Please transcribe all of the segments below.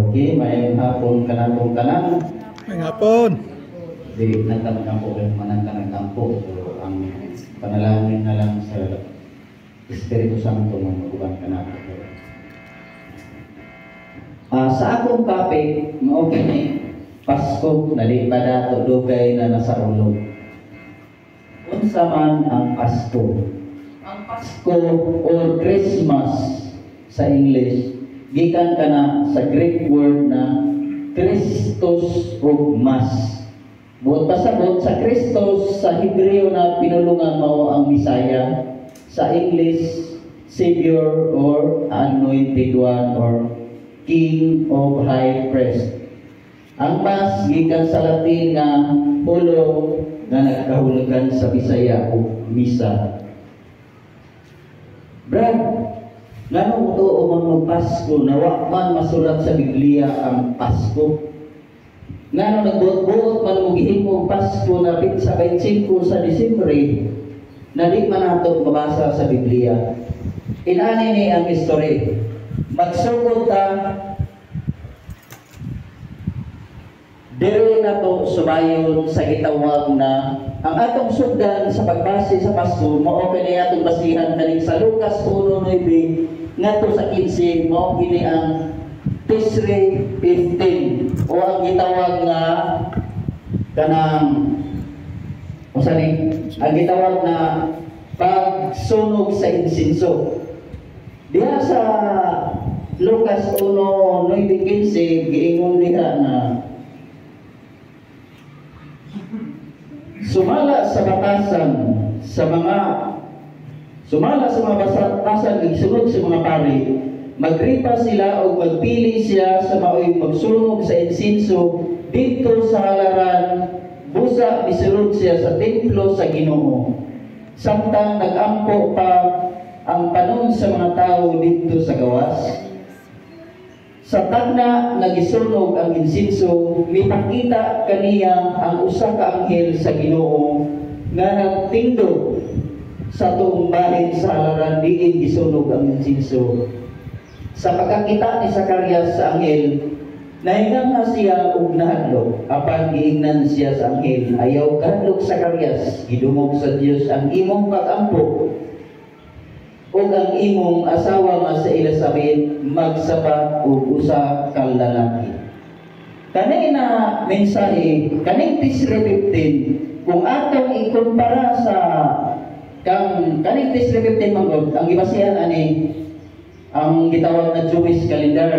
Okay, may hapon kanatong tanan. May hapon. Di nagtampo kay managtampo. So ang panalangin na lang sa Espiritu Santo nga maguban kanato. Sa akong topic, mao kini Pasko nalipad ato dugay na nasa ulo. Unsa man ang Pasko? Ang Pasko or Christmas sa English gikan kana sa Greek word na Christos ug Mas. Buot pasabot sa Christos sa Hebreo na pinulungan mao ang Messiah, sa English Savior or Anointed One or King of High Priest. Ang Mas gikan sa Latin nga hulo nga nagkahulugan sa Bisaya o Misa. Brad, ngano to o man Pasko na wa man masulat sa Biblia ang Pasko? Ngano nagbuot-buot man mo gihimo Pasko na sa 25 sa Disyembre na di man nato mabasa sa Biblia. Inani ni ang history. Magsugod ta diri na to sumayon sa gitawag na ang atong sugdan sa pagbase sa Pasko mao kini atong basihan kaning sa Lucas 1:9 ngadto sa 15 mao kini ang Tishrei 15 o ang gitawag nga kanang ang gitawag na pagsunog sa insinso. Diha sa Lucas 1:9-15 giingon diha na sumala sa batasan igsunod sa mga pari, magripa sila o magpili siya sa maoy magsunog sa insinso dito sa halaran busa misulod siya sa templo sa Ginoo. Samtang nagampo pa ang panon sa mga tao dito sa gawas. Sa tagna nagisunog ang insinso, mipakita kaniya ang usa ka anghel sa Ginoo nga nagtindog sa tuong bahin sa halaran diin gisunog ang insinso. Sa pagkakita ni Zacarias sa anghel, nahingang na siya og nahadlok. Apan giingnan siya sa anghel, ayaw kahadlok Zacarias, gidumog sa Dios ang imong pag-ampo. Ug ang imong asawa nga sa Elizabeth magsaba og usa ka lalaki. Kani na mensahe, kaning Tishrei 15, kung atong ikumpara sa kaning Tishrei 15 manggod, ang gibasihan ani ang gitawag na Jewish calendar.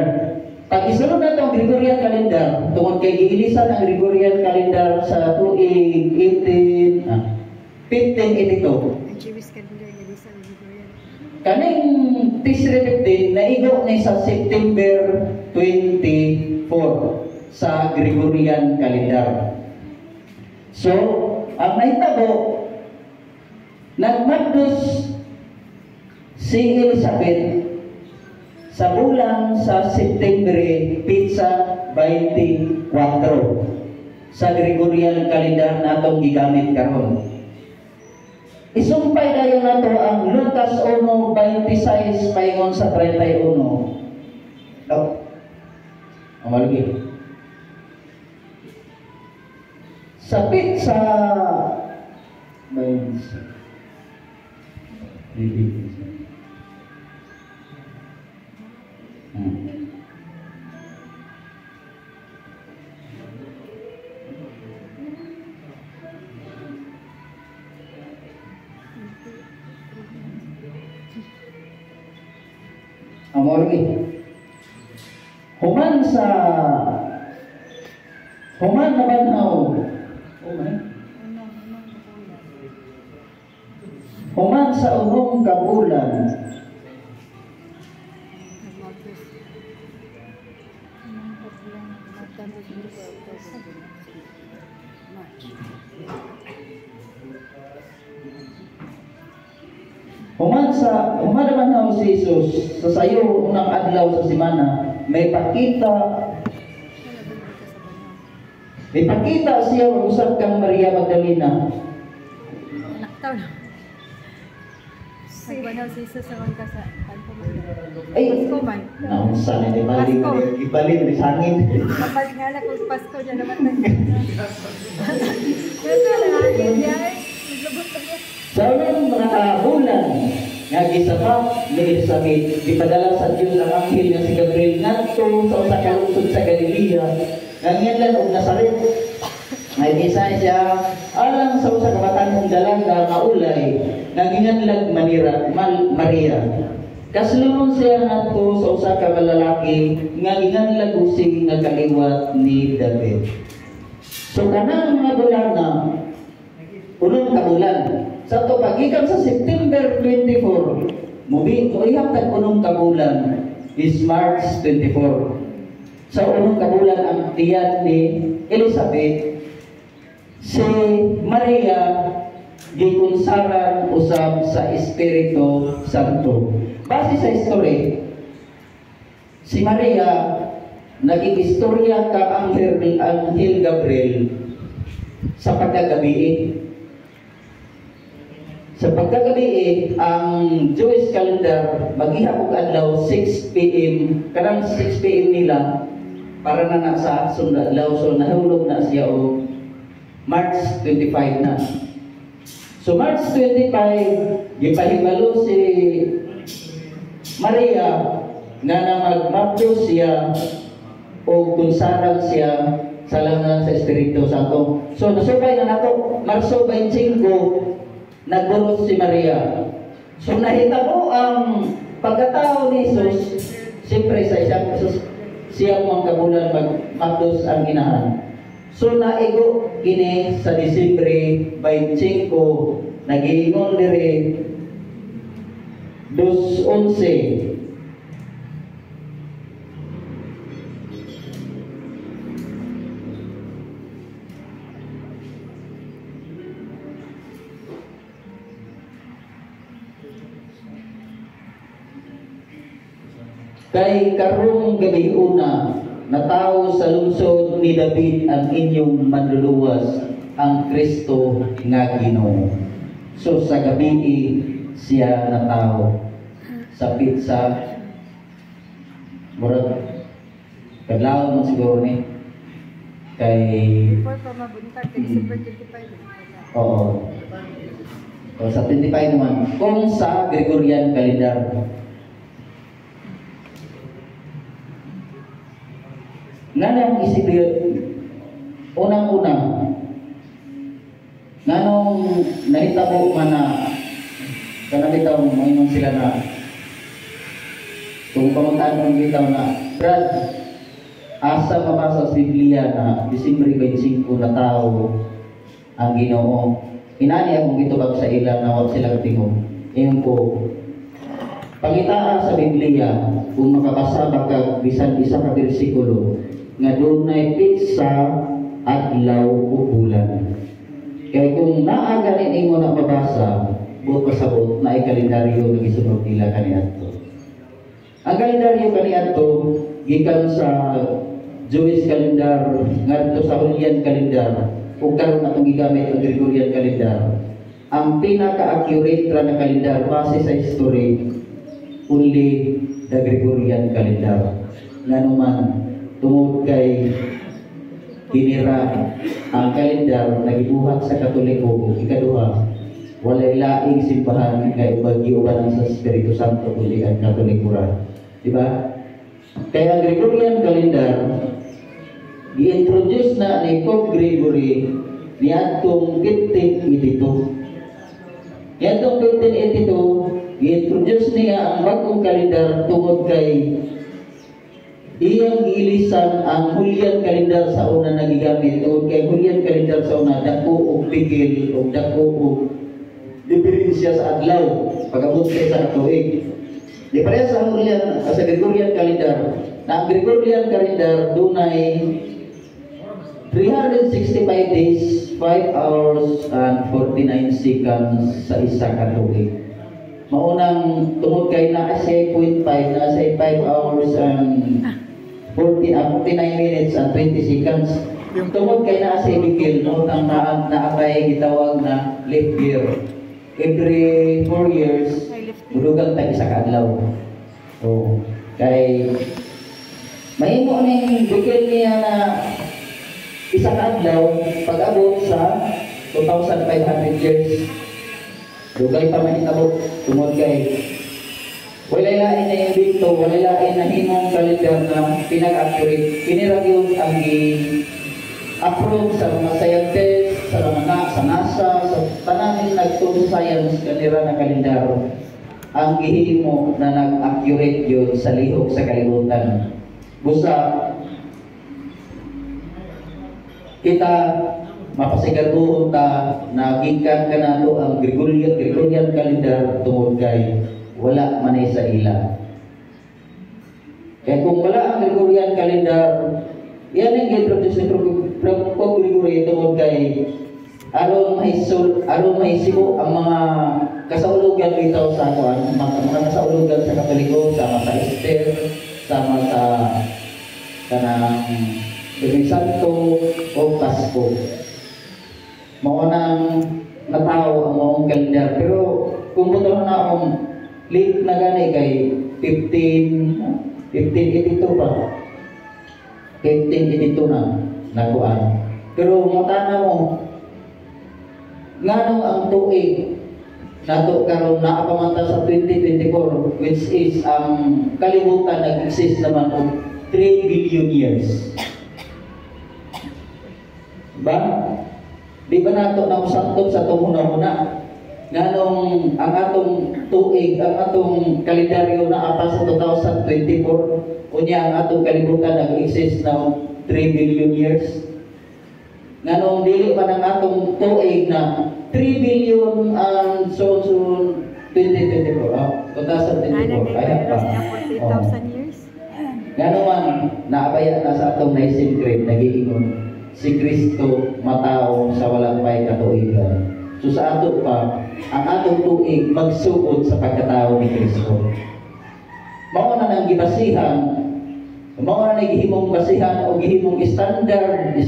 Pag isunod na itong Gregorian calendar, tungkol kay giilisan ang Gregorian calendar sa tuig 1582. Ang Jewish calendar giilisan ang Gregorian. Kaning Tishrei 15 naigo ni sa September 24 sa Gregorian calendar. So, ang nahitabo, nagmadtos si Elizabeth sa bulan sa Septembre pitsa 24 sa Gregorian calendar natong gigamit karon. Isumpay dayon nato ang Lucas 1:26 paingon sa 31. Daw. Amalgi. Sa pitsa 26. Amor human na banhaw human sa unong kabulan human naman na si Jesus sa sayo unang adlaw sa semana may pakita siya usab kang Maria Magdalena. Naktaw na. Nagbanaw si Jesus sa mga sa kanto mo. Ay, Pasko man. naunsa na ibalin ni sangin. Kapag nga na kung Pasko dyan naman tayo. Ito na, yay. Naglubot na yan. Sa unang mga bulan, nga gisabak ni Elizabeth, ipadala sa Diyos ang anghel nga si Gabriel ngadto sa usa ka lungsod sa Galilea, nga nganlan og Nazaret. May isa siya alang sa usa ka batanong dalaga maulay nga ginganlag Maria. Kasulungon siya ngadto sa usa ka lalaki nga ginganlag usig nga kaliwat ni David. So kanang mga bulan na unang kabulan sa to pagikan sa September 24, ihap tag unang kabulan is March 24. Sa unang kabulan ang tiyan ni Elizabeth, si Maria gikonsaran usab sa Espiritu Santo. Base sa history, si Maria naging-istorya ka Anghel Gabriel sa pagkagabi. Sa pagkagabi, ang Jewish calendar maghihap og adlaw 6 PM. Kanang 6 PM nila para na sa sundalaw, so nahulog na siya o March 25 na. So March 25, gipahibalo si Maria nga na magmapyo siya o kunsaran siya sa langan sa Espiritu Santo. So nasubay na nato Marso 25 nagburot si Maria. So nahitabo ang pagkatao ni Jesus, siyempre sa siyang mga kabulan magmatos ang inahan. So naigo kini sa Disyembre 25, nagiingon diri 2:11. Kay karong gabi una, natao sa lungsod ni David ang inyong manluluwas, ang Kristo nga Ginoo. So sa gabi siya natao sa pizza, murag kadlaw mo siguro ni kay Before pa mabuntag, kay December 25. oo. O sa 25 naman, kung sa Gregorian calendar. Nga nang isipin, unang-una, nga nung nahitabo man na, kanabitaw, maingon sila na, kung pamuntaan ng bitaw na, Brad, asa mabasa sa Biblia na Disyembre 25 na tao ang Ginoo. Inani akong gitubag sa ilang na wag silang tingog. Iyon po, pangitaan sa Biblia, kung makabasa baka bisan isa ka bersikulo, nga doon na pizza, adlaw o bulan. Kaya kung naaganin mo na mabasa, buot pasabot na ay kalendaryo na gisunod nila kaniadto. Ang kalendaryo kaniadto gikan sa Jewish calendar ngadto sa Julian calendar ug karon atong gigamit ang Gregorian calendar. Ang pinaka-accurate ra na calendar base sa history only the Gregorian calendar. Nanuman tungod kay kinira ang kalendar nagibuhat sa Katoliko ikaduha walay laing simbahan kay bagyo sa Espiritu Santo kundi ang Katolikura, di ba? Kaya ang Gregorian calendar gi-introduce na ni Pope Gregory niadtong 1582. Niadtong 1582 gi-introduce niya ang bagong kalendar tungod kay iyang giilisan ang Julian calendar sa una nagigamit o kay Julian calendar sa una dako og pigil o dako og diferensya sa adlaw pagabot kay sa tuig. Di pareha sa Julian sa Gregorian calendar. Na ang Gregorian calendar dunay 365 days, 5 hours and 49 seconds sa isa ka tuig. Maunang tungod kay naa siya 0.5 na sa 5 hours and 49 minutes and 20 seconds. Yung tungod kay naa sa bigil, no, ang naabay gitawag na leap year. Every 4 years, mulugang tag isa ka adlaw. So, Kay mahimo ning bigyan niya na isa ka adlaw pag-abot sa 2,500 years. Dugay pa man inabot tungod kay wala lain na yung dito, wala lain na himong kalendar na pinag-accurate. Kinira yun ang i-approve sa mga scientists, sa mga sa NASA, sa tanang nagturo science kanila na kalendar. Ang gihimo na nag-accurate yun sa lihok sa kalibutan. Busa, kita mapasigaduhon ta na gikan ka na to ang Gregorian calendar tungod kay wala manay sa ila. Kaya kung wala ang Gregorian calendar, yan ang introduce ni Propos Gregory tungod kay aron mahisibo ang mga kasaulugan bitaw sa kuan, mga kasaulugan sa Katoliko, sama sa Easter, sama sa kanang Lunes Santo o Pasko. Mao nang nataw ang maong kalendar, pero kung buto na akong late na gani kay 1582 pa. 1582 na nakuan. Pero matana mo nganong ang tuig nato karon naa pa man ta sa 2024, which is ang kalibutan nag-exist naman og 3 billion years. Ba? Di ba nato na usantog sa tumuna-una? Nganong ang atong tuig, ang atong kalendaryo na apa sa 2024, unya ang atong kalibutan nag-exist na 3 billion years. Nganong dili pa ng atong tuig na 3 billion and so 2024, 2024, kaya pa. 40,000 years. Nganong man, naabaya na sa atong Nicene Creed, nag-iingon, si Kristo matao sa walang may katuigan. So sa ato pa, ang atong tuig magsugod sa pagkatao ni Kristo. Mao na nang gibasihan, mao na gihimong basihan o gihimong standard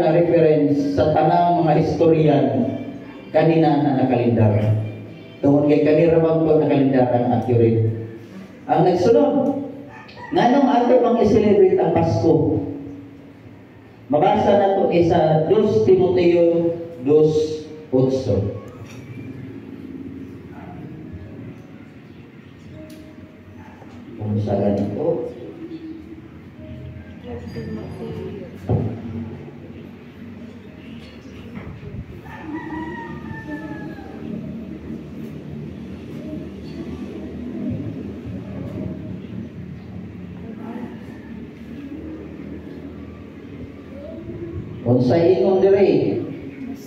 na reference sa tanang mga historian kanina na nakalendar. Tungod kay kanira man po nakalendar ang accurate. Ang nagsunod, nganong ato pang i-celebrate ang Pasko? Mabasa na ito sa 2 Timoteo 2:8. Kung sa ganito, sa ingon diri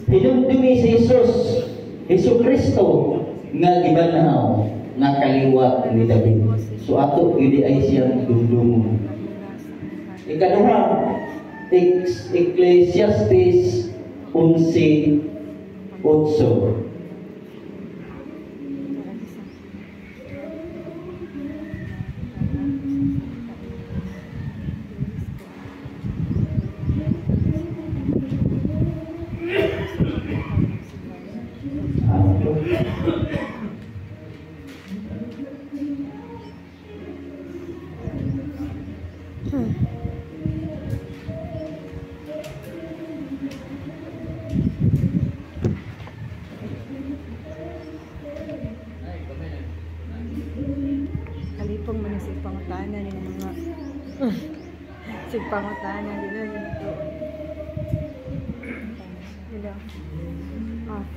hinumdumi si Hesus Kristo nga gibanhaw nga kaliwat ni David. So ato gid ay siyang dumdumon. Ikaduha, Ecclesiastes 11:8. Kalipong man sa pangutanan ng mga sa pangutanan nila ganito. Hello. Ah.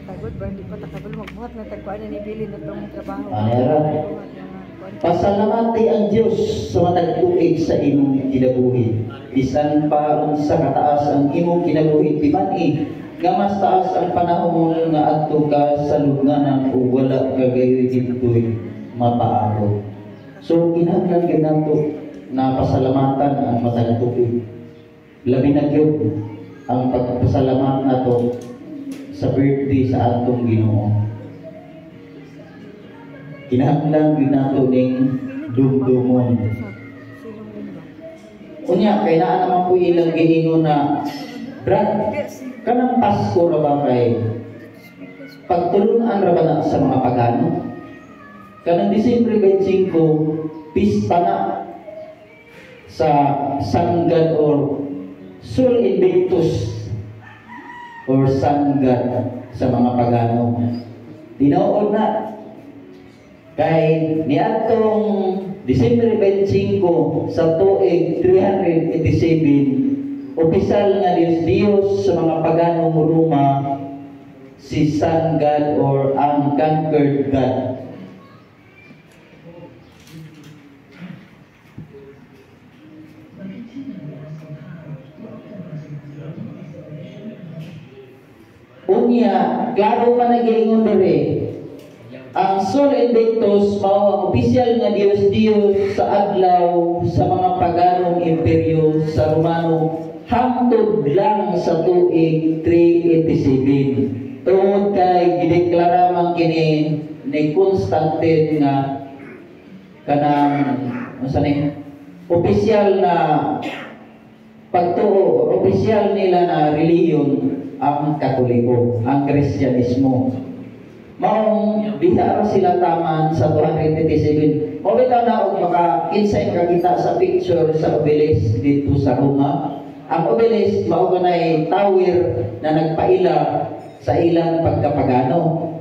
Tagod ba hindi pa takabal magbuhat na tagkuan na nibilin na itong trabaho. Pasalamati ang Diyos sa matag tuig sa imong kinabuhi. Bisan pa unsa kataas ang imong kinabuhi timani, nga mas taas ang panahon nga adto ka sa lugnanan o wala ka gayoy ditoy mapaabot. So kinahanglan gyud nato na pasalamatan ang matag tuig. Labi na gyud ang pagpasalamat nato sa birthday sa atong Ginoo. Kinahanglan gyud nato ning dumdumon. Unya kay naa naman po ilang giingon na Brad, kanang Pasko ra ba kay pagtulunan ra ba na sa mga pagano? Kanang Disyembre 25, pista na sa Sun God or Sol Invictus or Sun God sa mga pagano. Tinuod na kay niadtong Disyembre 25 sa tuig 387, opisyal nga Diyos sa mga paganong Roma si Sun God or ang conquered God. Unya, klaro pa nag-iingon diri. Ang Sol Invictus mao ang opisyal nga Diyos sa adlaw sa mga paganong imperyo sa Romano hangtod lang sa tuig 387. Tungod kay gideklara man kini ni Constantine nga kanang opisyal na pagtuo, opisyal nila na reliyon ang Katoliko, ang Kristyanismo. Maong bihara sila taman sa 287. O bitaw na og maka-insight ka kita sa picture sa obelisk dito sa Roma. Ang obelisk mao kanay tower na nagpaila sa ilang pagkapagano.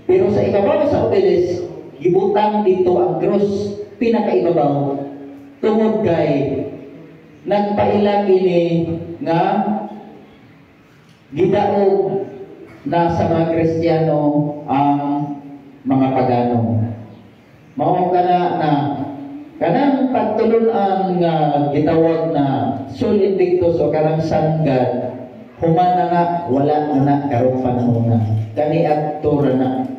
Pero sa ibabaw sa obelisk, gibutang dito ang cross pinakaibabaw tungod kay nagpaila kini nga gidaog na sa mga Kristiyano ang mga pagano. Mao kana na kanang pagtulunan nga gitawag na Sol Invictus o kanang Sun God, humana nga wala na karong panahon na. Kani adto na.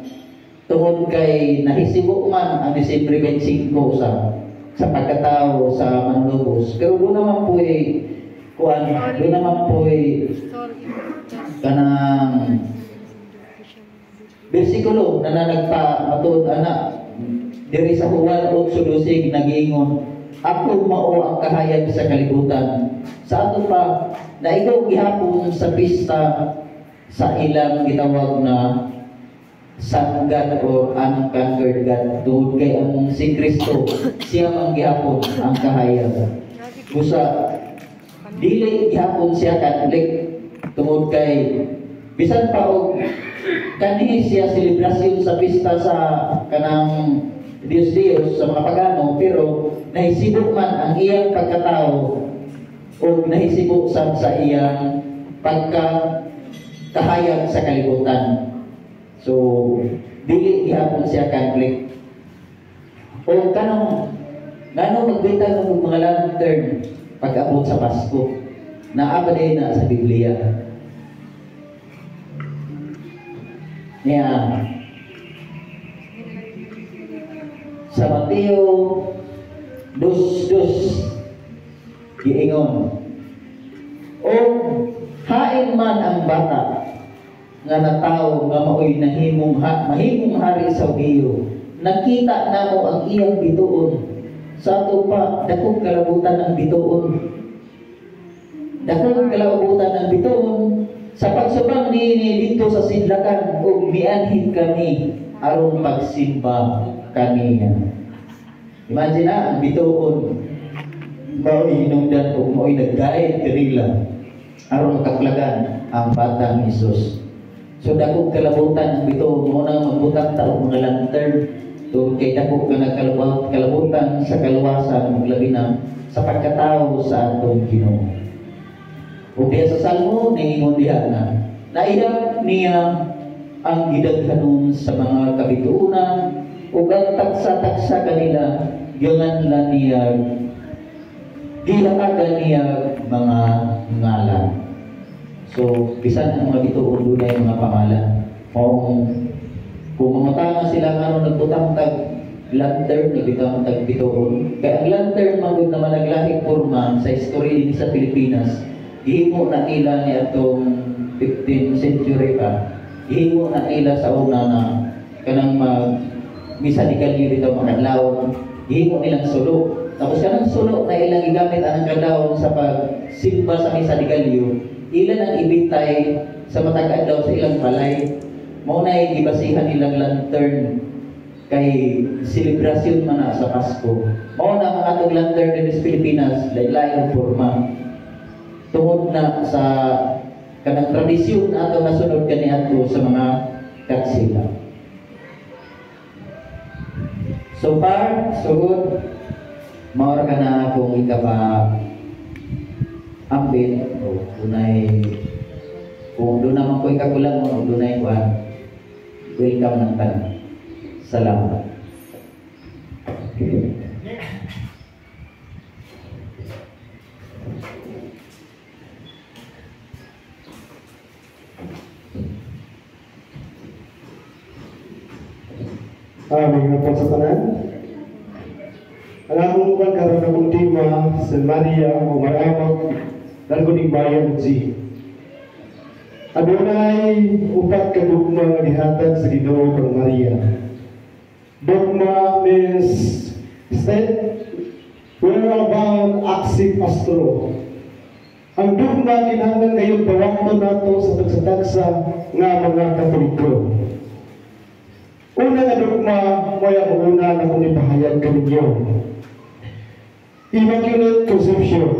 Tungod kay nahisibo man ang Disyembre 25 sa pagkatao sa Manlubos. Pero doon naman po doon naman po kanang bersikulo na nagpa-matuod anak diri sa Juan 8:12 nagiingon, ako mao ang kahayag sa kalibutan. Sa ato pa naigaw gihapon sa pista sa ilang gitawag na Sun God or ang conquered God. Tungod kay ang si Kristo siya ang gihapon ang kahayag. Busa dili gihapon siya Catholic tungod kay bisan pa og kanhi siya selebrasyon sa pista sa kanang Diyos sa mga pagano, pero nahisibok man ang iyang pagkatao o nahisibok sa iyang pagkakahayag sa kalibutan. So dili gihapon siya Catholic. O kanang magbita ng mga lantern pag-abot sa Pasko na abay na sa Biblia. Niya sa Mateo 2:2 giingon, o hain man ang bata nga natawo nga maoy mahimong hari sa Diyo, nakita namo ang iyang bituon. Sa ato pa dakong kalabutan ang bituon. Dakong kalabutan ang bituon. Sa pagsubang niini dito sa sidlakan ug mianhin kami aron pagsimba kaniya. Imagine na ang bituon mao'y hinungdan o mao'y nagdaig kanila aron makaplagan ang batang Hesus. So dakong kalabutan ang bituon mo nang magbutang taong mga lantern tungkol kay dakong kalabutan sa kaluwasan maglabi na sa pagkatao sa atong Ginoo. O diya sa Salmo, niingon diha na naihap niya ang gidaghanon sa mga kabituunan o ang taksa-taksa kanila gangan niya gilakagan niya mga ngalan. So, bisan ang mga bituon doon ay mga pangalan. Kung mamutanga sila nga nagbutang-tag lantern, nagbutang-tag bituon. Kaya ang lantern magod naman naglahing forma sa history din sa Pilipinas. Ihimo na nila ni atong 15th century pa Gihingo na ila sa una na kanang misa di kalyo dito makadlawon. Gihingo nilang sulo. Tapos kanang sulo na ilang igamit anang kadlawon sa pagsimba sa misa di kalyo, ilan ang ibitay sa matag adlaw sa ilang balay. Mao na gibasihan ilang lantern kay selebrasyon man na sa Pasko. Mao na ang atong lantern din sa Pilipinas, lain-lain ang porma. Tungod na sa kanang tradisyon na atong nasunod kaniadto sa mga katsila. So far, so good. Maura ka na kung ikapa ambit o dunay kung doon naman ko ikakulang mo dunay kuan. Welcome ng tanan. Salamat. May nga po sa tanan. Ang akong kuwan karon akong tema sa Maria o maramag nalguning bayan si adunay upat ka dugma nga gihatag sa Ginoo kang Maria. Dogma means state whereabout active astro. Ang dogma kinahanglan ngayon pawakton nato sa tagsa-tagsa nga mga Katoliko. Una nga dogma mo'y ang una na kung ipahayag kaninyo. Immaculate Conception.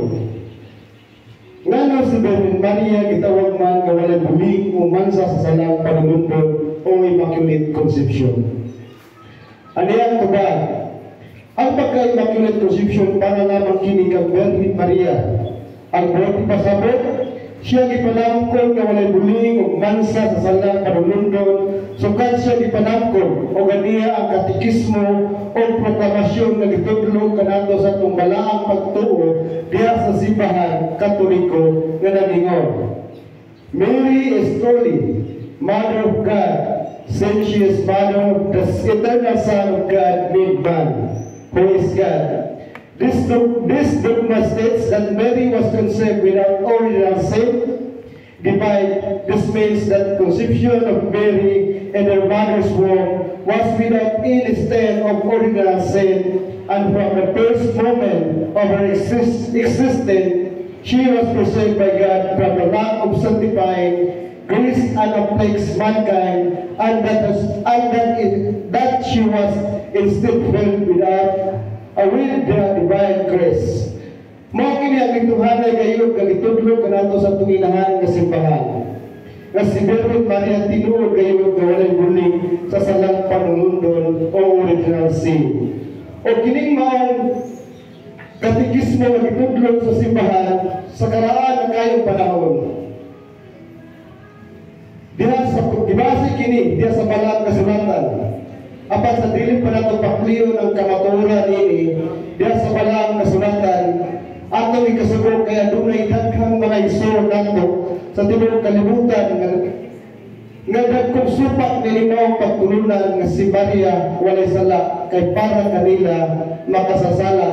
Ngano si Virgin Maria gitawag man nga walay bulig o mansa sa salang panulundon o Immaculate Conception. Ano yan ba? Ang pagka-Immaculate Conception para lamang kini kang Virgin Maria. Ang buhat ipasabot, siya gipanangkon nga walay bulig o mansa sa salang panulundon. Sukat siya gipanangkon o ganiya ang katikismo o proklamasyon nga gitudlo kanato sa tumbalaang pagtuo diha sa simbahan Katoliko nga nagingon. Mary is truly Mother of God, since she is Mother of the eternal Son of God made man, who is God. This dogma states that Mary was conceived without original sin. Divide. This means that conception of Mary in her mother's womb was without any stain of original sin, and from the first moment of her existence, she was preserved by God from the lack of sanctifying grace and afflicts mankind, and that she was instead filled with the divine grace. Mao kini ang gituhanay kayo kagitudlo kanato sa tunginahan nga simbahan. Nga si Virgin Maria tinuod kayo nga walay bulig sa salang panulundon o original sin. O kining maong katikismo nga gitudlo sa simbahan sa karaan ng kayong panahon. Diha sa gibase kini diha sa balang kasulatan. Apan sa dili pa nato pakliyo ng kamaturan ini diha sa balang kasulatan. Ato ikasugod kaya dunay daghang mga isur nato sa tibuok kalibutan nga dagkong supak nilimaw pagtulunan nga si Maria walay sala kay para kanila makasasala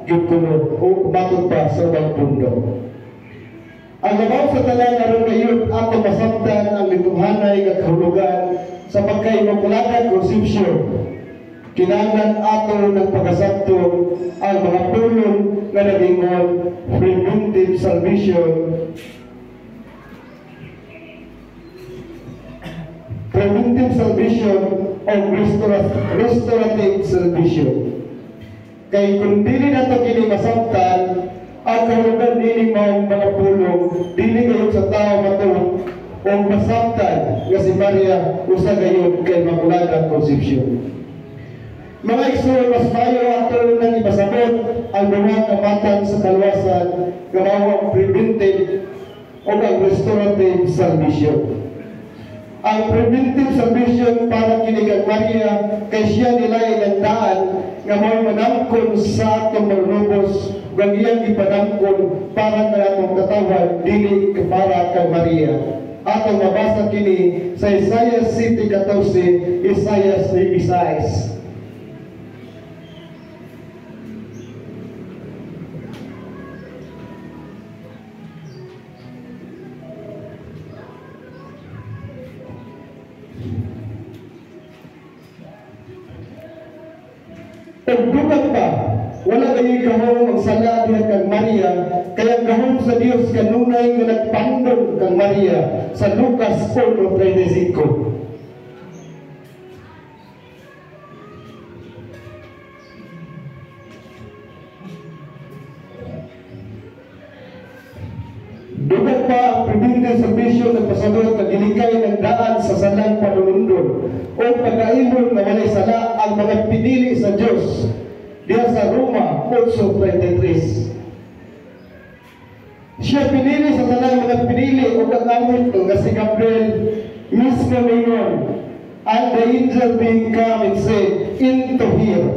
gyud kuno o matod pa sa ubang pundo. Ang labaw sa tanan aron ngayon ato masabtan ang gituhanay nga kahulugan sa pagka-Immaculada Conception. Kinahanglan ato ng pagkasabto ang mga pulong na nagingon preventive salvation, o restorative salvation. Kay kung dili nato kini masabtan, ang kahulugan dili mao mga pulong dili gayon sa tao mato o masabtan nga si Maria usa gayon kay Immaculada Conception. Mga igsoon, mas mayo ato nang ipasabot ang mga kamatan sa kalwasan nga mao ang preventive o ang restorative salvation. Ang preventive salvation para kini kang Maria kay siya nilay nagdaan nga mao manangkon sa atong marunobos ug iyang ipanangkon para kanatong katawan dili para kang Maria. Atong mabasa kini sa Isaiah 7:14, Isaiah 3:6. Pagdugang pa, wala kayo'y gahong magsala diha kang Maria, kaya gahong sa Dios kanunay nga nagpandong kang Maria sa Lucas 1:35. Dugang pa ang prebinte sa bisyo ng pasador na gilikay ng daan sa salang panunundon o pagkaibon na walay sala ang mga pinili sa Diyos diya sa Roma 8:33. Siya pinili sa talang mga pinili o kakamit nga si Gabriel mismo mingon, and the angel being come and said, into here,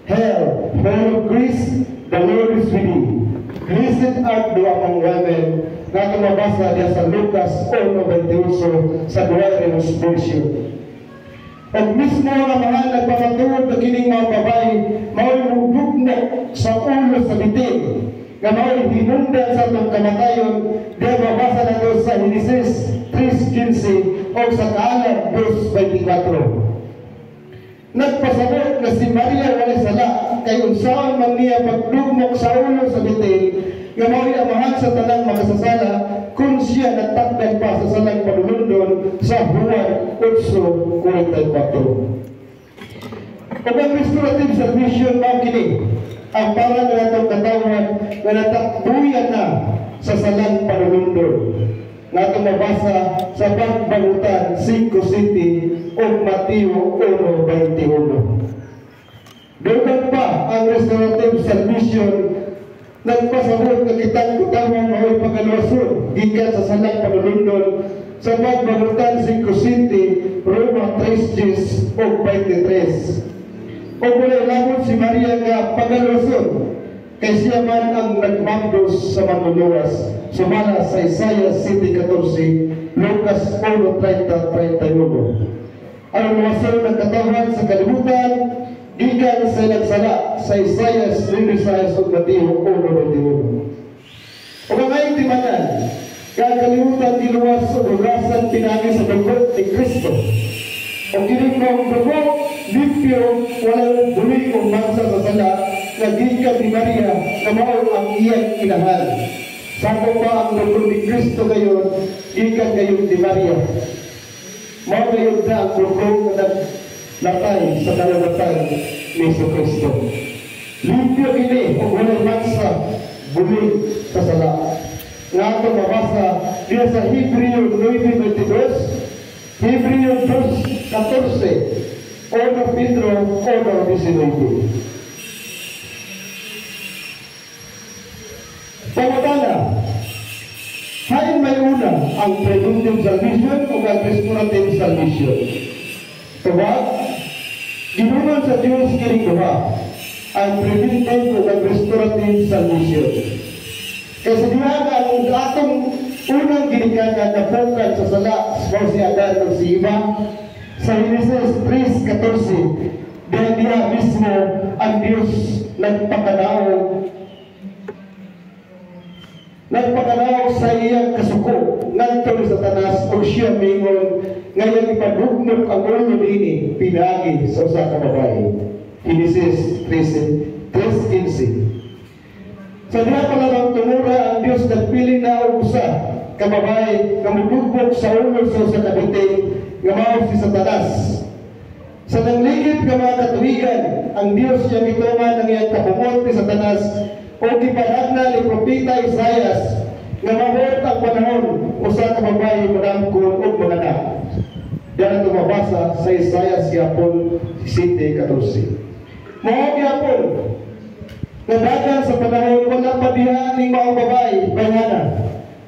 hell, full of grace, the Lord is with you. Blessed art thou among women, nga tumabasa diya sa Lucas 1:28 sa Duaremus Version. At mismo nga mga nagpapatuod na kining mga babae, mao'y mugdugnak sa ulo sa bitin, nga mao'y hinundan sa itong kamatayon, diya mabasa na doon sa Genesis 3:15 o sa Kaalam 2:24. Nagpasabot na si Maria walay sala, kay unsaon man niya pagdugmok sa ulo sa bitin, nga mao'y amahan sa tanang makasasala kung siya natakdan pa sa salang panulundon sa Juan 8:44. Kung ang restorative salvation mga kini, ang parang na itong katawan na natakbuyan na sa salang panulundon nga tumabasa sa Pagbalutan 5:7 o Mateo 1:21. Dugang pa ang restorative salvation, nagpasabot na kitang kutawang mao'y pagkalwason gikan sa salang panulundon sa Pagbalutan 5:7, Roma 3:10 o 23. O walay lamon si Maria nga pagkalwason, kay siya man ang nagmandos sa manluluwas, sumala sa Isaiah 7:14, Lucas 1:30-31. Ang luwason ng katawan sa kalibutan, gikan sa nagsala sa Isaiah 3:6 o Mateo 1:21. O kangayong timanan, kakalimutan diluwas o lugasan pinagi sa dugo ni Kristo. O kinig mong dugo, limpyo, walang buli o mansa sa sala, na gikan ni Maria na mao ang iyang inahan. Sako pa ang dugo ni Kristo kayon, gikan kayon ni Maria. Mao kayon na ang dugo na latay sa kalalatay ni Kristo. Limpyo kini o walang mansa, buli sa sala. Nga ito mabasa diya sa Hebreo 9:22, Hebreo 2:14, 1 Pedro 1:19. Pangutana, hain may una ang presumptive salvation o ang restorative salvation. Tawag, ginuman sa Diyos kining duha, ang presumptive o ang restorative salvation. Kasi diha ang atong unang ginikan na napukan sa sala sa si Adan o si Eva, sa Genesis 3:14, diha mismo ang Diyos nagpakalaw sa iyang kasuko ngadto ni Satanas o siya mingon ngayon ipadugmok ang ulo nini pinagi sa usa ka babae. Genesis 3:15. Sa diha pala ng tumura ang Diyos nagpili na og usa ka babae nga mudugmok sa ulo sa usa ka bitin nga mao si Satanas. Sa nangligid ka mga katuigan, ang Diyos yang gituman ang iyang kapumot ni Satanas o gipanagna ni Propeta Isaias nga mabot ang panahon usa ka babae madamkon og manganak. Diyan ito mabasa sa Isaias yapon 7:14. Mao gyapon nga dagan sa panahon wala pa diha ning mga babae bayana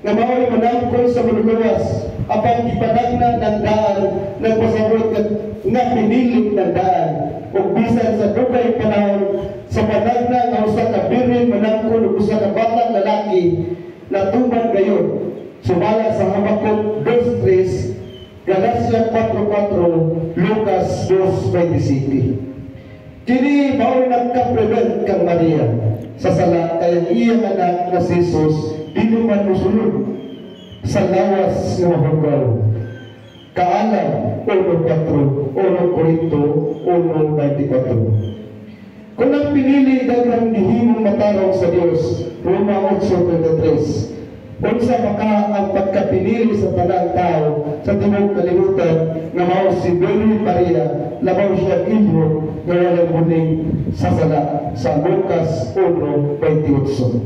nga mao'y madamkon sa manluluwas apan gipanagna ng daan nagpasabot nga pinilit ng daan ug bisan sa dugay panahon sa panagna nga usa ka birin manamkon ug usa ka batang lalaki natuman gayon sumala sa Habakuk 2:3, Galacia 4:4, Lucas 2:27. Kini mao nagka-prevent kang Maria sa sala kay iyang anak na si Jesus dili man mosulod sa lawas nga mahugaw. Kaalam 1:4, 1 Korinto 1:24. Kung ang pinili daghang gihimong matarong sa Dios, Roma 8:33. Unsa maka ang pagkapinili sa tanang tao sa tibuok kalibutan nga mao si Virgin Maria, labaw siya ibro nga walang muning sasala sa Lucas 1:28.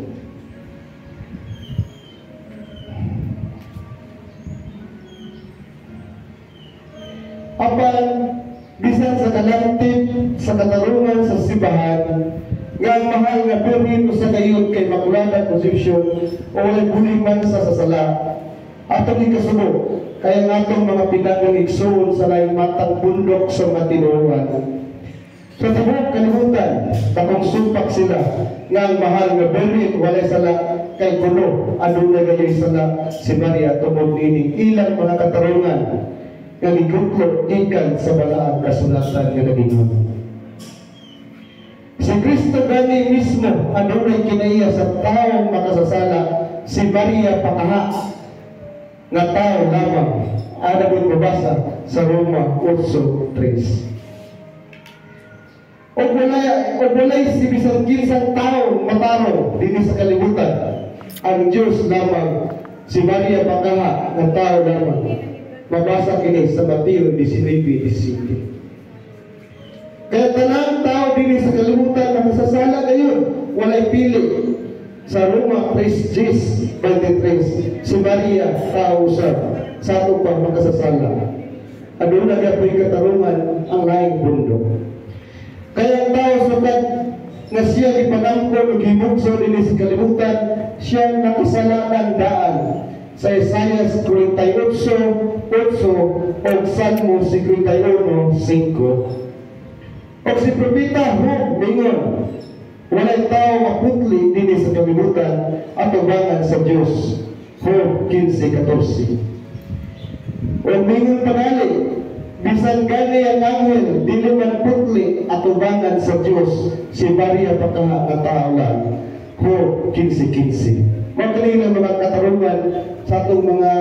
Apan bisan sa kalangtid sa katarungan sa simbahan nga ang mahal nga Birhen sa gayud kay Immaculada Concepcion o walay bulig man sa sasala atong ikasubo kaya ang atong mga pinagong igsoon sa laing matang bundok sa matinuan. Sa tibuok kalibutan takong sumpak sila nga ang mahal nga Birhen walay sala kay kuno adunay gayoy sala si Maria tungod nining ilang mga katarungan nga gigutlog gikan sa balaang kasulatan nga nagingon. Si Kristo gani mismo adunay kinaiya sa taong makasasala, si Maria pakaha nga tao lamang. Ana mo mabasa sa Roma 8:3. O walay si bisan kinsang tao mataro dinhi sa kalibutan, ang Diyos lamang, si Maria pakaha nga tao lamang. Mabasa kini sa Mateo 19:17. Kaya tanang tao din sa kalibutan na masasala ngayon, walay pili. Sa Roma 3:23, si Maria tao sa ato pa makasasala. Ano na gapoy katarungan ang laing bundok. Kaya ang tao sapat na siya ipanangkol o gimugso din sa kalibutan, siya nakasala ng daan. Sa Isaias 48:8 o Salmo 51:5. O si Propeta Job mingon, walay tao maputli din sa kalibutan at ubangan sa Diyos. Job 15:14. O mingon panali, bisan gani ang anghel dili man putli at ubangan sa Diyos, si Maria pakaha nga tao lang. Job 15:15. Magaling ang mga katarungan sa atong mga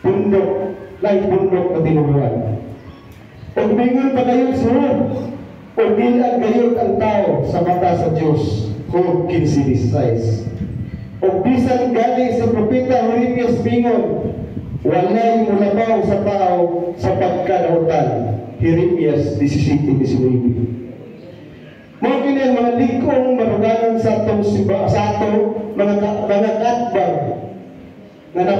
bundok, laing bundok na tinuruan. O mingon pa kayo sa Job, o bilang gayon ang tao sa mata sa Diyos. Job 15:16. O bisan galing sa Propeta Jeremias bingon, walay mulabaw sa tao sa pagkadautan. Jeremias 17:19. Mga kini ang mga likong maruganan sa atong mga katbang na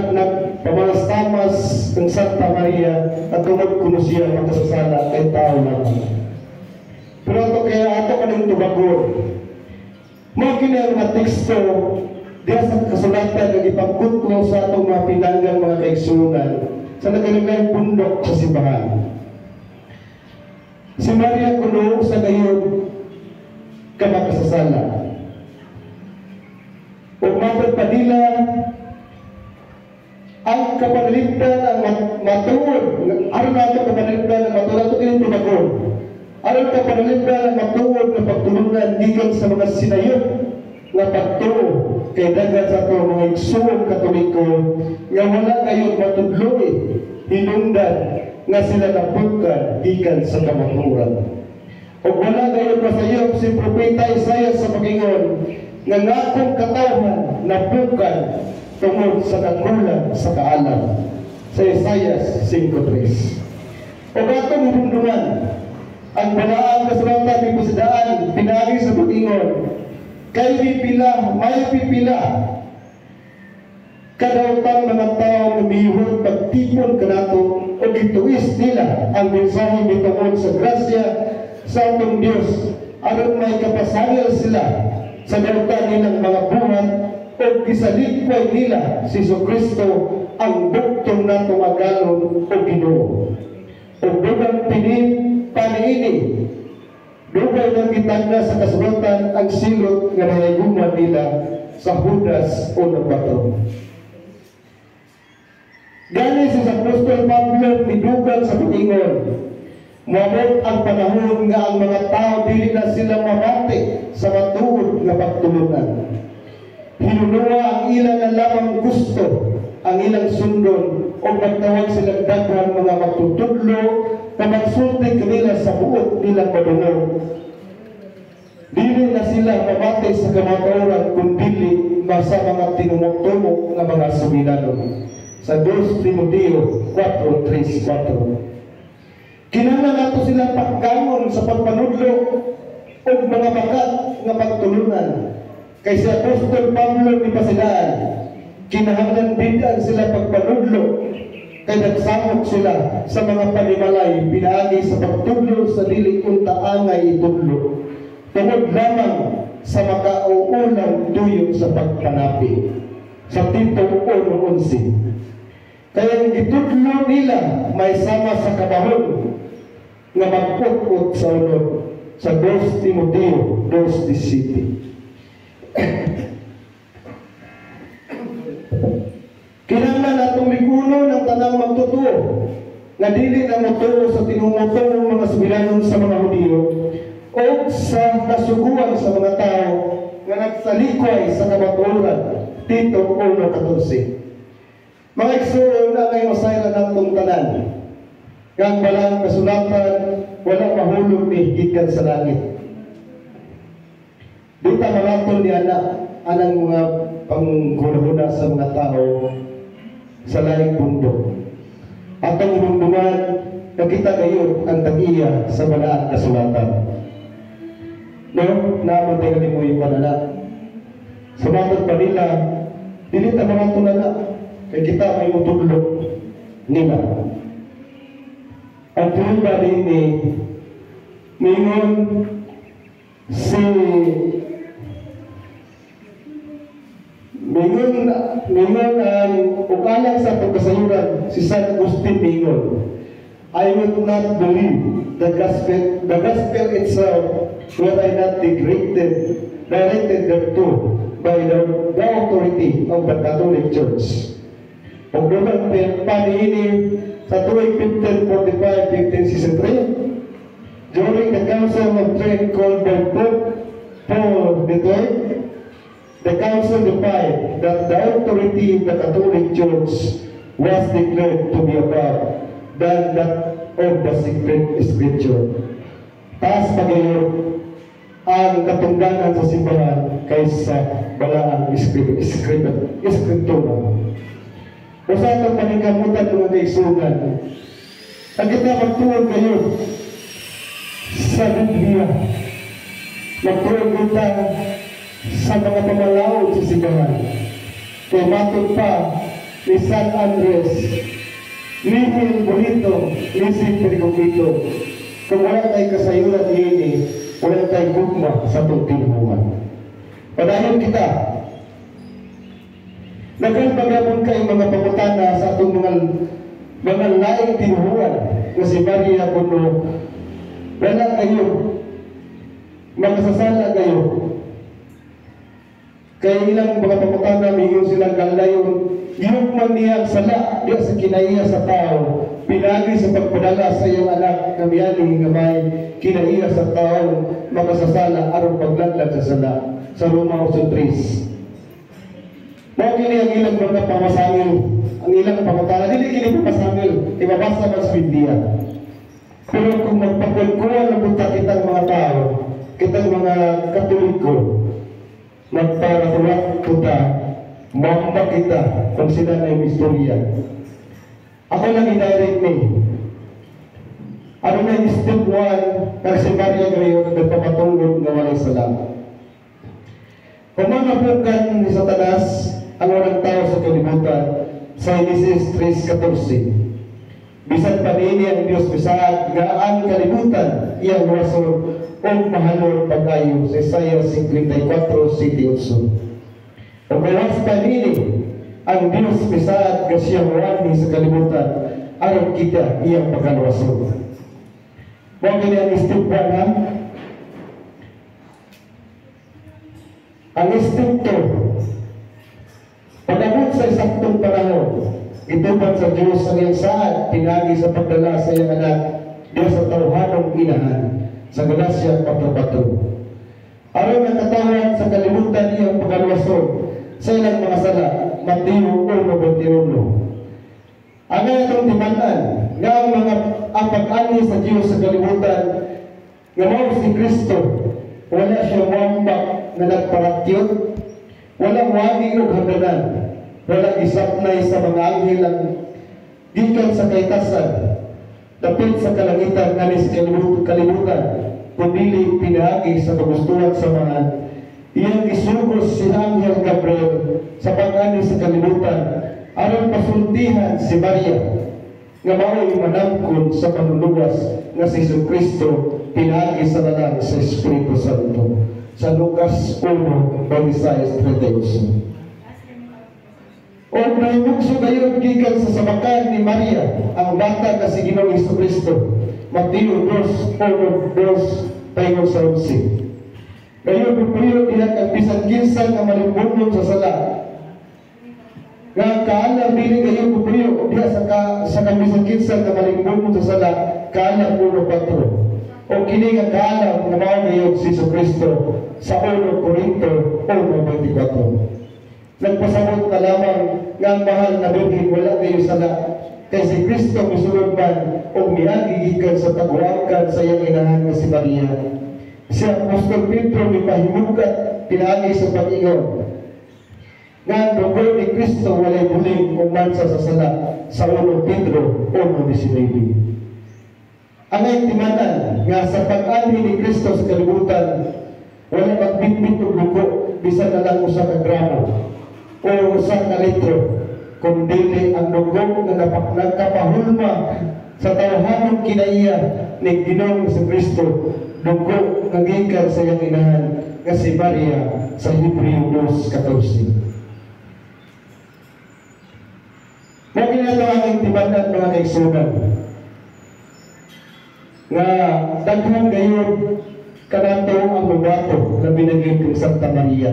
pamalastamas ng Santa Maria at tungod kuno siya makasasala kay tao lamang. Pero ito kaya ato kaning tubagon. Mga kini ang mga teksto diya sa kasulatan ng ipagkutlo sa atong mga pinanggang mga kaigsunan sa nagkalimang bundok sa simbahan. Si Maria kuno sa gayon kamakasasala. O matod pa nila ang kapanalipdan ang matuod. Aron nato kapanalipdan ang matuod. Ato kini tubagon. Aron kapanalipdan ang matuod na pagtulungan gikan sa mga sinayot nga pagtuo kay dagat sa ato mga igsuon Katoliko nga wala kayo matudloy hinungdan nga sila napukan gikan sa kamaturan. O wala kayo masayop si Propeta Isaias sa pagingon nga ngakong katawhan napukan tungod sa kagulan sa kaalam sa Isaias 5:3. O atong humduman ang balaang kasulatan ni Pusidaan pinagi sa pagingon kay may pipila kadautang mga tao umihon pagtipon kanato o gituis nila ang mensahe mitungod sa grasya sa atong Diyos aron may kapasangil sila sa dautan nilang mga buhat o gisalipay nila si Jesucristo ang buktong natong agalon o Ginoo. O dugang paniini dugay ng gitanda sa kasulatan ang silot nga nahiguman nila sa Judas 1:4. Gani si Apostol Pablo nidugang sa pagingon, moabot ang panahon nga ang mga tao dili na sila mamati sa matuod nga pagtulunan. Hinunua ang ilang na lamang gusto, ang ilang sundon o o magtawag silang daghang mga magtutudlo na magsulti kanila sa buot nilang madungog. Dili na sila mamatay sa kamataoran kundi sa mga tinumok-tumok ng mga sumilano. Sa 2 Timoteo 4:3-4. Kinahanglan nato sila pagkangon sa pagpanudlo o mga bakat nga pagtulunan. Kay si Apostol Pablo ni Pasilaan, kinahanglan bidan sila pagpanudlo kay nagsamok sila sa mga panimalay pinaagi sa pagtudlo sa dili unta angay itudlo. Tungod lamang sa makauunang tuyo sa pagpanapi. Sa Tito 1:11. Kaya ang itudlo nila may sama sa kabahon nga magpukot sa unod sa 2 Timoteo 2:17. Kinahanglan natong miguno ng tanang magtutuo nga dili na motuo sa tinumutong mga subilanon sa mga Hudiyo o sa kasuguan sa mga tao nga nagsalikway sa kamatuoran. Tito 1:14. Mga igsoon na ngay masayra natong tanan nga ang balang kasulatan wala mahulog ni gikan sa langit. Dita maratol ni anang mga panghuna-huna sa mga tao sa laing mundo. At ang lumduman, nakita ngayon ang tag-iya sa balaan kasulatan. No, namatay ka mo yung panala. Sa matod pa nila, dili ta mga tulala, kay kita may mutulog nila. Ang tulba din ni ngayon Mingon ang ukalang sa pagkasayuran si San Agustin Mingon. I will not believe the gospel itself were I not directed thereto by the authority of the Catholic Church. Pag naman paniini sa tuwing 1545-1563, during the Council of Trent called by Pope Paul III, the council defined that the authority of the Catholic Church was declared to be above than that of the sacred Scripture. Taas pagayon ang katungdangan sa simbahan kaysa balaang Eskriptura. O sa itong paningkamutan mga kaisugan, ang kita magtuon kayo sa Biblia, magtuon kita sa mga pamalaod sa simbahan. Kaya matod pa ni San Andres, Nihil Bonito, Nisip Pericopito, kung wala tayo kasayuran ini, wala tayo gugma sa itong tinungan. Padayon kita, nagkalpagapon kayo mga pamutana sa itong mga laing tinungan na si Maria Puno, wala kayo, makasasala kayo, kaya ilang mga pamutana, mingon silang galayon, giyugman niya ang sala, diya sa kinaiya sa tao, pinagi sa pagpadala sa iyong anak, kamiyani nga may kinaiya sa tao, makasasala, aron paglaglag sa sala, sa Roma 8:3. Bakit niya ang ilang mga pamasangil, ang ilang pamutana, hindi kini pamasangil, ibabasa man sa Biblia. Pero kung magpakulkuhan ng punta kitang mga tao, kitang mga Katoliko, magparatulat kita, mamba kita kung sila na yung istorya. Ako lang indirect me. Ano na yung step 1 ng si Maria ngayon na nagpapatulog na walang sala. Kung manapukan ni Satanas ang walang tao sa kalibutan sa Genesis 3:14. Bisan pa nini ang Diyos bisaad nga ang kalibutan iyang rason o mahalor pag-ayo sa Isaiah 54:7. O kawas pa nini ang Diyos bisaad nga siyang wani sa kalibutan aron kita iyang pagkalwason. Huwag niya ang istipwa na ang istipto pag-abot sa isaktong panahon, ituban sa Diyos ang iyang saad, pinagi sa pagdala sa iyang anak, Diyos sa tauhanong inahan, sa Galatia 4:4. Aron ang katawan sa kalimutan iyang pagkalwason, sa ilang mga sala, Mateo 1:21. Ang atong timan-an nga ang mga apag-ani sa Dios sa kalibutan nga mao si Kristo, wala siya wambak na nagparatyot, walang wagi o hangganan, walang isapnay sa mga anghel ang gikan sa kaitasan, dapit sa kalangitan nga ni sa kalibutan, kundi pinaagi sa kagustuhan sa mga iyang isugos si Anghel Gabriel sa pag-ani sa kalibutan aron pasultihan si Maria nga mao'y manangkon sa panuluwas nga si Jesucristo pinaagi sa dalan sa Espiritu Santo sa Lucas 1:26-38. O naimugso gayon gikan sa sabakan ni Maria ang bata nga si Ginoong Jesucristo. Mateo 2:2-11. Kayo pupuyo diha kang bisan kinsa nga malimbungon sa sala. Nga kaalam dili kayo pupuyo diha sa bisan kinsa nga malimbungon sa sala, kaalam 1:4. O kini nga kaalam nga mao gayud si Jesucristo sa 1 Corinto 1:24. Nagpasabot na lamang nga ang mahal na birhen wala kayo sala, kay si Kristo misulod man o miagi gikan sa taguakan sa iyang inahan nga si Maria. Si Apostol Pedro mipahimugat pinaagi sa pag-ingon nga ang dugo ni Kristo walay buling o mansa sa sala sa 1 Pedro 1:19. Ang timanan nga sa pag-ani ni Kristo sa kalibutan wala magbitbit og dugo bisan na lang usa ka gramo o usa ka litro, kundi ang dugo nga nagkapahulma sa tawhanong kinaiya ni Ginoong Jesucristo, dugo nga gikan sa iyang inahan nga si Maria sa Hebreo 2:14. Mao kini ang tibanan mga kaigsunan nga daghan gayud kanato ang lugato na binagay kong Santa Maria.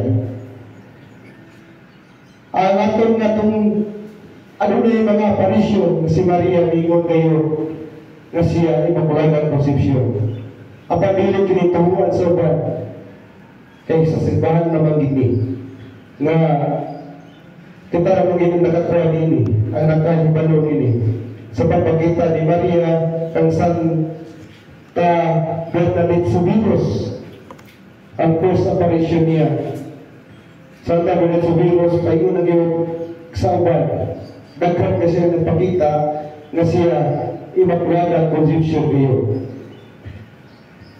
Ang atong ano na yung mga aparisyon na si Maria mingon kayo na siya Immaculada Concepcion. Apa dili kinituhuan sa uban kay sa simbahan na magini nga kita ra magini nakakuha nini ang nakahibalo nini sa pagpakita ni Maria kang Santa Bernadette Sobiros ang first apparition niya. Santa Bernadette Sobiros kayo na yun sa uban daghan kasi nagpakita nga siya Immaculada Concepcion kayo.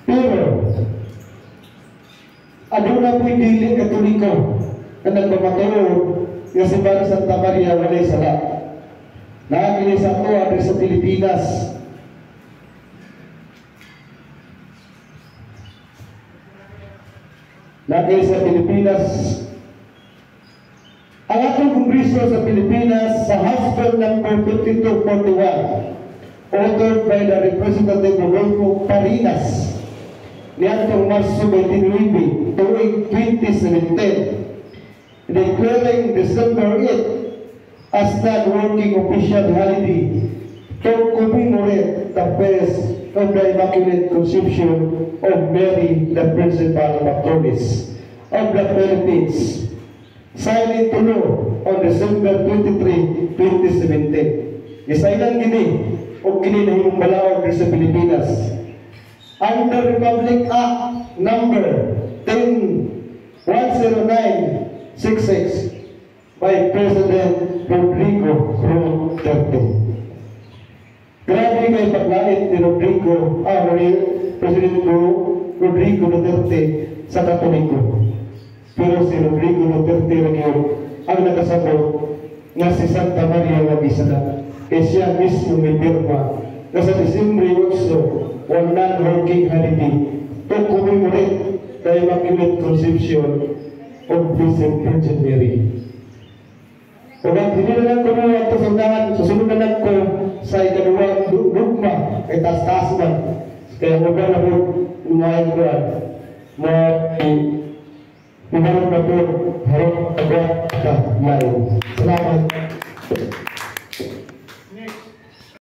Pero aduna po'y dili Katoliko na nagpamatuod nga si Mari Santa Maria walay sala. Naakili sa tuwa sa Pilipinas. Naakili sa Pilipinas. Ang atong Kongreso sa Pilipinas sa House Bill number 2241 authored by the Representative Rodolfo Parinas niadtong Marso 29, tuig 2017, declaring December 8 as non-working official holiday to commemorate the feast of the Immaculate Conception of Mary, the Principal Patroness of the Philippines, signed into law on December 23, 2017. Isailan gini o gini na himong balaod sa Pilipinas under Republic Act number 1010966 by President Rodrigo Duterte. Grabe kay paglait ni President Rodrigo Duterte sa Katoliko. Pero si Rodrigo Duterte rin ang nakasabot nga si Santa Maria Lagisana. Kaya siya mismo may pirma na sa Disyembre 8, one non-working holiday to commemorate the Immaculate Conception of Blessed Virgin Mary. Kung hindi na lang ko mga ito sa undahan, susunod na lang ko sa ikaduwang dugma kay taas-taas man. Kaya huwag na po umayan ko at umarap na po harap agad ka. Salamat.